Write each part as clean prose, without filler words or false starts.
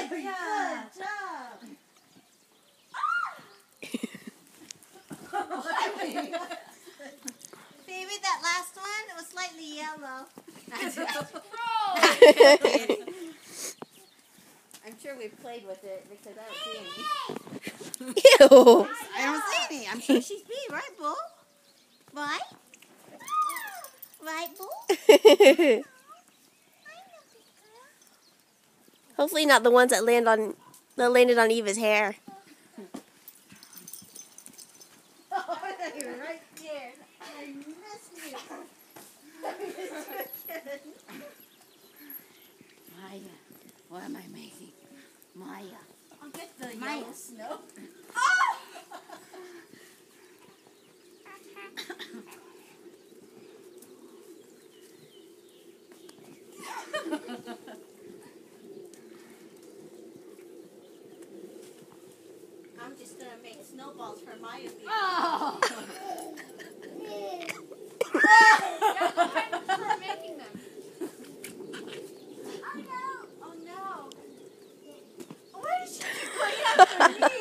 Good job. Baby, that last one, it was slightly yellow. I'm sure we've played with it because I don't see any. Ew. I don't see any. I'm sure she's bee, right, Bull? Right? Right, Bull? Hopefully not the ones that landed on Eva's hair. Oh, you're right there. I missed you. Maya, what am I making? Maya. I'll get the Maya. yellow snow. I'm just going to make snowballs for Maya. Oh! For making them. Oh no! Why did she keep going after me?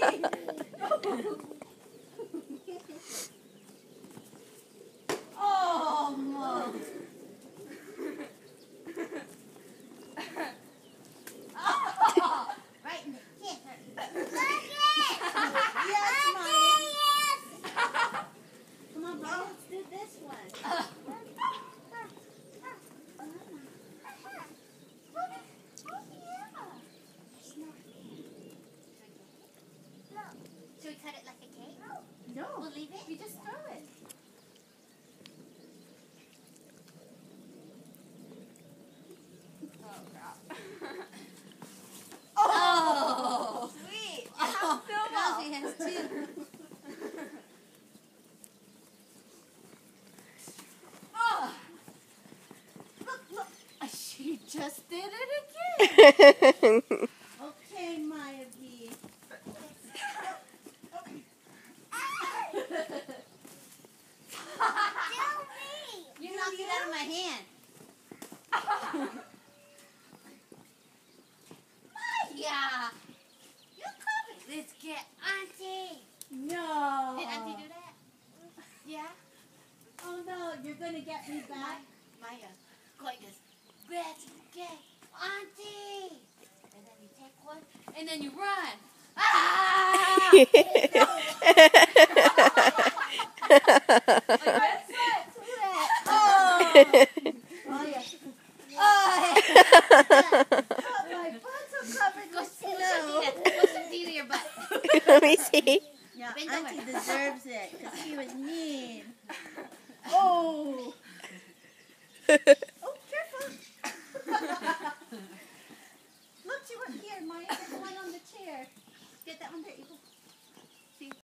Oh, Mom. Right in the kiss her. Yes, Maya. Come on, Maya, let's do this one. Should we cut it like a cake? No, We'll leave it? we just throw it. Oh, crap. Oh, sweet. Oh, Rosie has two. Oh, look. She just did it again. Okay, Maya B. You knocked it out of my hand. Yeah. You covered. Let's get Auntie. No. Did Auntie do that? Yeah. Oh no, you're gonna get me back. Maya, go like this. Let's get Auntie. And then you take one, and then you run. Ah! Maya. Oh, my butt's so covered Go with see snow. to your butt. Let me see. Yeah, Bend Auntie over. deserves it because she was mean. Oh. Oh, careful. Look, she went here, Maya. There's one on the chair. Get that one there, Eagle.